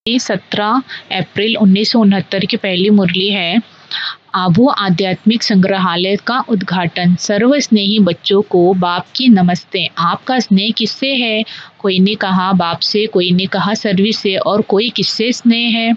ये 17 अप्रैल 1969 की पहली मुरली है। आबू आध्यात्मिक संग्रहालय का उद्घाटन। सर्वस्नेही बच्चों को बाप की नमस्ते। आपका स्नेह किससे है? कोई ने कहा बाप से, कोई ने कहा सर्विस से, और कोई किससे स्नेह है?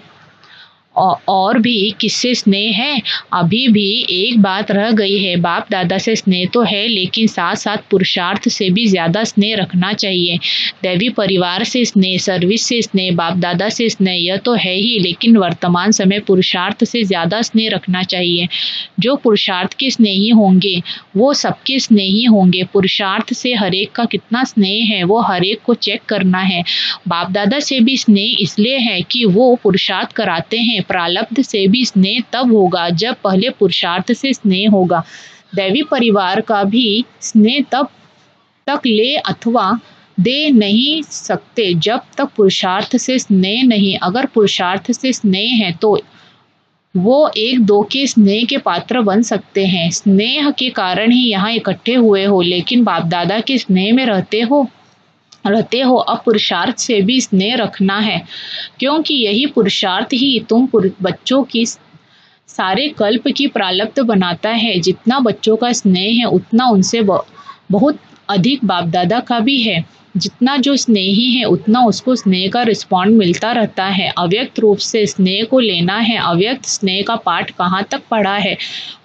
और भी किससे स्नेह है? अभी भी एक बात रह गई है। बाप दादा से स्नेह तो है, लेकिन साथ साथ पुरुषार्थ से भी ज्यादा स्नेह रखना चाहिए। दैवी परिवार से स्नेह, सर्विस से स्नेह, बाप दादा से स्नेह, यह तो है ही, लेकिन वर्तमान समय पुरुषार्थ से ज्यादा स्नेह रखना चाहिए। जो पुरुषार्थ के स्नेही होंगे वो सबके स्नेही होंगे। पुरुषार्थ से हरेक का कितना स्नेह है वो हरेक को चेक करना है। बाप दादा से भी स्नेह इसलिए है कि वो पुरुषार्थ कराते हैं। प्रारब्ध से भी स्नेह तब होगा जब पहले पुरुषार्थ से स्नेह होगा। दैवी परिवार का भी स्नेह तब तक ले अथवा दे नहीं सकते जब तक पुरुषार्थ से स्नेह नहीं। अगर पुरुषार्थ से स्नेह है तो वो एक दो के स्नेह के पात्र बन सकते हैं। स्नेह के कारण ही यहाँ इकट्ठे हुए हो, लेकिन बाप दादा के स्नेह में रहते हो। अब पुरुषार्थ से भी स्नेह रखना है, क्योंकि यही पुरुषार्थ ही तुम बच्चों की सारे कल्प की प्रारब्ध बनाता है। जितना बच्चों का स्नेह है उतना उनसे बहुत अधिक बाप दादा का भी है। जितना जो स्नेही है उतना उसको स्नेह का रिस्पॉन्ड मिलता रहता है। अव्यक्त रूप से स्नेह को लेना है। अव्यक्त स्नेह का पाठ कहाँ तक पढ़ा है?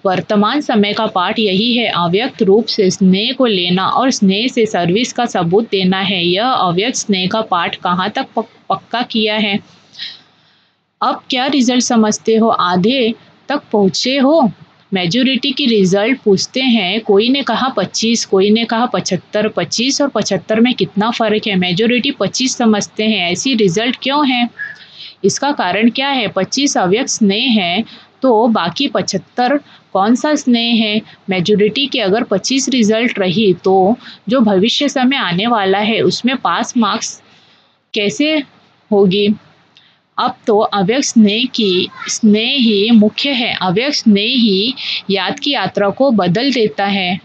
वर्तमान समय का पाठ यही है, अव्यक्त रूप से स्नेह को लेना और स्नेह से सर्विस का सबूत देना है। यह अव्यक्त स्नेह का पाठ कहाँ तक पक्का किया है? अब क्या रिजल्ट समझते हो? आधे तक पहुँचे हो? मेजोरिटी की रिजल्ट पूछते हैं। कोई ने कहा 25, कोई ने कहा 75। 25 और 75 में कितना फ़र्क है? मेजोरिटी 25 समझते हैं। ऐसी रिजल्ट क्यों है? इसका कारण क्या है? 25 अव्यक्त स्नेह है तो बाकी 75 कौन सा स्नेह है? मेजोरिटी के अगर 25 रिजल्ट रही तो जो भविष्य समय आने वाला है उसमें पास मार्क्स कैसे होगी? अब तो अव्यक्त स्नेह ही मुख्य है। अव्यक्त स्नेह ही याद की यात्रा को बदल देता है।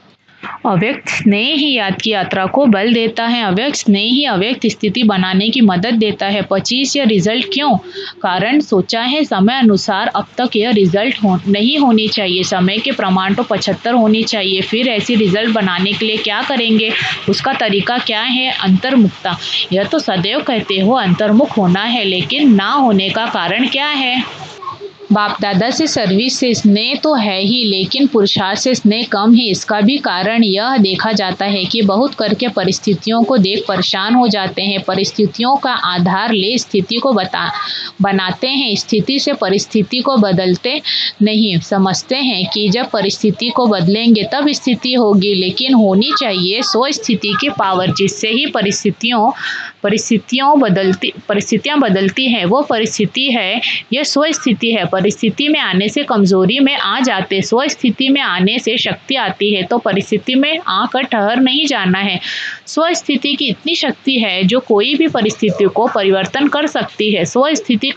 अव्यक्त स्नेह ही याद की यात्रा को बल देता है। अव्यक्त स्नेह ही अव्यक्त स्थिति बनाने की मदद देता है। 25 यह रिजल्ट क्यों? कारण सोचा है समय अनुसार अब तक यह रिजल्ट नहीं होनी चाहिए। समय के प्रमाण तो 75 होनी चाहिए। फिर ऐसी रिजल्ट बनाने के लिए क्या करेंगे? उसका तरीका क्या है? अंतर्मुखता। यह तो सदैव कहते हो अंतर्मुख होना है, लेकिन ना होने का कारण क्या है? बाप दादा से सर्विस से स्नेह तो है ही, लेकिन पुरुषार्थ से स्नेह कम है। इसका भी कारण यह देखा जाता है कि बहुत करके परिस्थितियों को देख परेशान हो जाते हैं। परिस्थितियों का आधार ले स्थिति को बनाते हैं। स्थिति से परिस्थिति को बदलते नहीं। समझते हैं कि जब परिस्थिति को बदलेंगे तब स्थिति होगी, लेकिन होनी चाहिए सो स्थिति की पावर, जिससे ही परिस्थितियाँ बदलती हैं। वो परिस्थिति है, यह स्व स्थिति है। परिस्थिति में आने से कमजोरी में आ जाते, स्व स्थिति में आने से शक्ति आती है। तो परिस्थिति में आकर ठहर नहीं जाना है। स्व स्थिति की इतनी शक्ति है जो कोई भी परिस्थिति को परिवर्तन कर सकती है। स्व स्थिति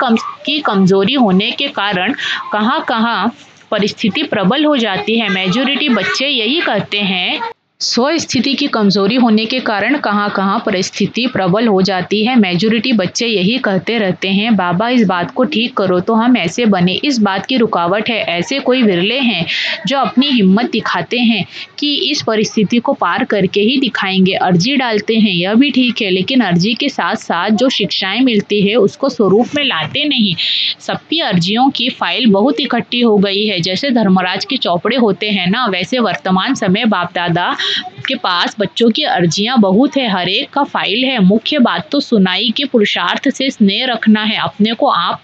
की कमजोरी होने के कारण कहाँ कहाँ परिस्थिति प्रबल हो जाती है। मेजोरिटी बच्चे यही कहते हैं। स्व स्थिति की कमजोरी होने के कारण कहाँ कहाँ परिस्थिति प्रबल हो जाती है। मेजोरिटी बच्चे यही कहते रहते हैं, बाबा इस बात को ठीक करो तो हम ऐसे बने। इस बात की रुकावट है। ऐसे कोई विरले हैं जो अपनी हिम्मत दिखाते हैं कि इस परिस्थिति को पार करके ही दिखाएंगे। अर्जी डालते हैं, यह भी ठीक है, लेकिन अर्जी के साथ साथ जो शिक्षाएं मिलती है उसको स्वरूप में लाते नहीं। सबकी अर्जियों की फाइल बहुत इकट्ठी हो गई है। जैसे धर्मराज के चौपड़े होते हैं ना, वैसे वर्तमान समय बाप दादा के पास बच्चों की अर्जियां बहुत है। हर एक का फाइल है। मुख्य बात तो सुनाई कि पुरुषार्थ से स्नेह रखना है। अपने को आप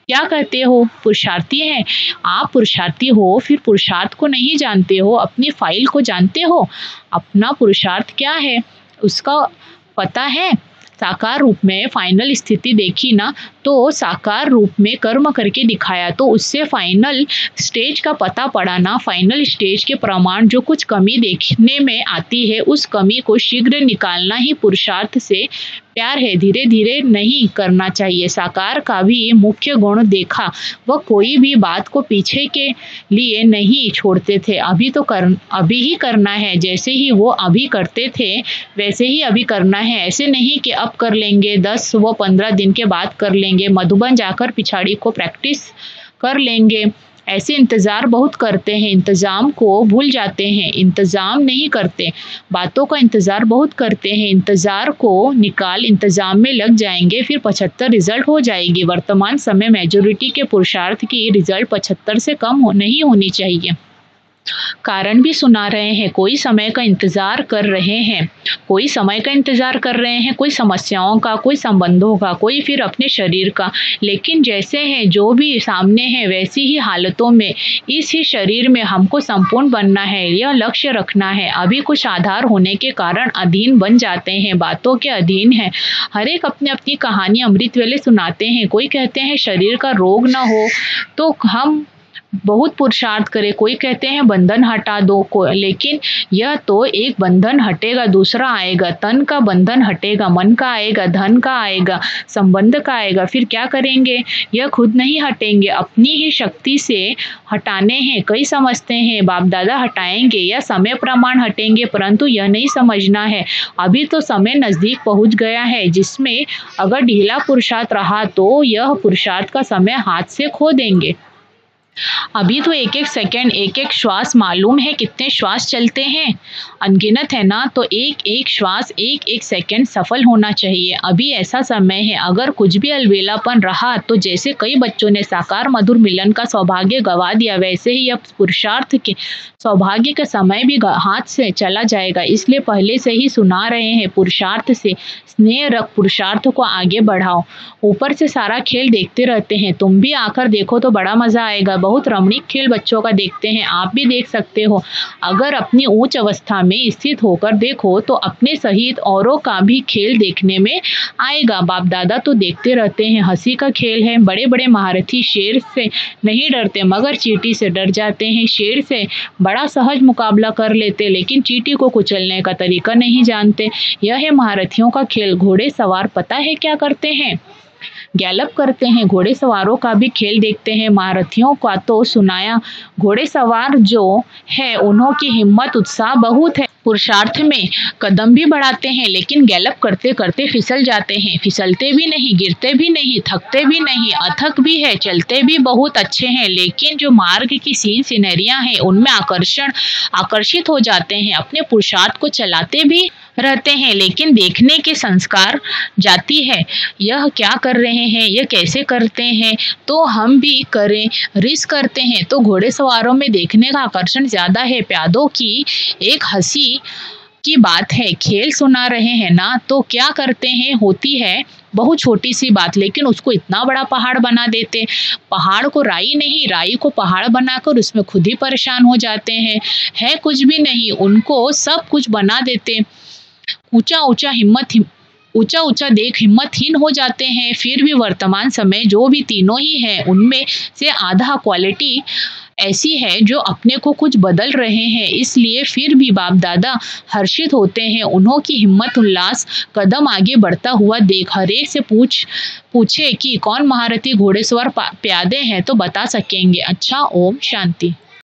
क्या कहते हो? पुरुषार्थी हैं। आप पुरुषार्थी हो, फिर पुरुषार्थ को नहीं जानते हो, अपनी फाइल को जानते हो। अपना पुरुषार्थ क्या है उसका पता है। साकार रूप में फाइनल स्थिति देखी ना, तो साकार रूप में कर्म करके दिखाया, तो उससे फाइनल स्टेज का पता पड़ा ना। फाइनल स्टेज के प्रमाण जो कुछ कमी देखने में आती है, उस कमी को शीघ्र निकालना ही पुरुषार्थ से प्यार है। धीरे धीरे नहीं करना चाहिए। साकार का भी मुख्य गुण देखा, वह कोई भी बात को पीछे के लिए नहीं छोड़ते थे। अभी ही करना है। जैसे ही वो अभी करते थे वैसे ही अभी करना है। ऐसे नहीं कि अब कर लेंगे, 10 व 15 दिन के बाद कर लेंगे। जाएंगे, मधुबन जाकर पिछाड़ी को प्रैक्टिस कर लेंगे। ऐसे इंतज़ार बहुत करते हैं, इंतज़ाम को भूल जाते हैं, इंतज़ाम नहीं करते, बातों का इंतज़ार बहुत करते हैं, इंतज़ार को निकाल इंतज़ाम में लग जाएंगे, फिर 75 रिजल्ट हो जाएगी। वर्तमान समय मेजॉरिटी के पुरुषार्थ की रिजल्ट 75 से कम नहीं होनी चाहिए। कारण भी सुना रहे हैं, कोई समय का इंतज़ार कर रहे हैं, कोई समय का इंतज़ार कर रहे हैं, कोई समस्याओं का, कोई संबंधों का, कोई फिर अपने शरीर का। लेकिन जैसे हैं जो भी सामने है वैसी ही हालतों में इस ही शरीर में हमको संपूर्ण बनना है, यह लक्ष्य रखना है। अभी कुछ आधार होने के कारण अधीन बन जाते हैं, बातों के अधीन है। हर एक अपनी अपनी कहानी अमृत वेले सुनाते हैं। कोई कहते हैं शरीर का रोग ना हो तो हम बहुत पुरुषार्थ करें, कोई कहते हैं बंधन हटा दो, लेकिन यह तो एक बंधन हटेगा दूसरा आएगा। तन का बंधन हटेगा, मन का आएगा, धन का आएगा, संबंध का आएगा, फिर क्या करेंगे? यह खुद नहीं हटेंगे, अपनी ही शक्ति से हटाने हैं। कई समझते हैं बाप दादा हटाएंगे या समय प्रमाण हटेंगे, परंतु यह नहीं समझना है। अभी तो समय नजदीक पहुंच गया है, जिसमें अगर ढीला पुरुषार्थ रहा तो यह पुरुषार्थ का समय हाथ से खो देंगे। अभी तो एक एक सेकंड, एक एक श्वास, मालूम है कितने श्वास चलते हैं? अनगिनत है ना। तो एक एक श्वास, एक एक सेकंड सफल होना चाहिए। अभी ऐसा समय है, अगर कुछ भी अलबेलापन रहा तो जैसे कई बच्चों ने साकार मधुर मिलन का सौभाग्य गवा दिया, वैसे ही अब पुरुषार्थ के सौभाग्य का समय भी हाथ से चला जाएगा। इसलिए पहले से ही सुना रहे हैं, पुरुषार्थ से स्नेह रख, पुरुषार्थ को आगे बढ़ाओ। ऊपर से सारा खेल देखते रहते हैं, तुम भी आकर देखो तो बड़ा मजा आएगा। बहुत रमणीक खेल बच्चों का देखते हैं, आप भी देख सकते हो। अगर अपनी उच्च अवस्था में स्थित होकर देखो तो अपने सहित औरों का भी खेल देखने में आएगा। बाप दादा तो देखते रहते हैं, हंसी का खेल है। बड़े बड़े महारथी शेर से नहीं डरते मगर चींटी से डर जाते हैं। शेर से बड़ा सहज मुकाबला कर लेते, लेकिन चींटी को कुचलने का तरीका नहीं जानते। यह है महारथियों का खेल। घोड़े सवार पता है क्या करते हैं? गैलप करते हैं। घोड़े सवारों का भी खेल देखते हैं। महारथियों का तो सुनाया। घोड़े सवार जो है उन्हों की हिम्मत उत्साह बहुत है, पुरुषार्थ में कदम भी बढ़ाते हैं, लेकिन गैलप करते करते फिसल जाते हैं। फिसलते भी नहीं, गिरते भी नहीं, थकते भी नहीं, अथक भी है, चलते भी बहुत अच्छे हैं, लेकिन जो मार्ग की सीन सिनेरियां हैं उनमें आकर्षित हो जाते हैं। अपने पुरुषार्थ को चलाते भी रहते हैं, लेकिन देखने के संस्कार जाती है। यह क्या कर रहे हैं, यह कैसे करते हैं, तो हम भी करें। रिस्क करते हैं तो घोड़े सवारों में देखने का आकर्षण ज्यादा है। प्यादों की एक हंसी की बात है, खेल सुना रहे हैं ना, तो क्या करते हैं, होती है बहुत छोटी सी बात, लेकिन उसको इतना बड़ा पहाड़ बना देते। पहाड़ को राई नहीं, राई को पहाड़ बनाकर उसमें खुद ही परेशान हो जाते हैं। है कुछ भी नहीं, उनको सब कुछ बना देते। ऊंचा ऊंचा देख हिम्मतहीन हो जाते हैं। फिर भी वर्तमान समय जो भी तीनों ही हैं उनमें से आधा क्वालिटी ऐसी है जो अपने को कुछ बदल रहे हैं। इसलिए फिर भी बाप दादा हर्षित होते हैं। उन्हों की हिम्मत उल्लास कदम आगे बढ़ता हुआ देख हर एक से पूछे कि कौन महारथी घोड़ेसवार प्यादे हैं तो बता सकेंगे। अच्छा, ओम शांति।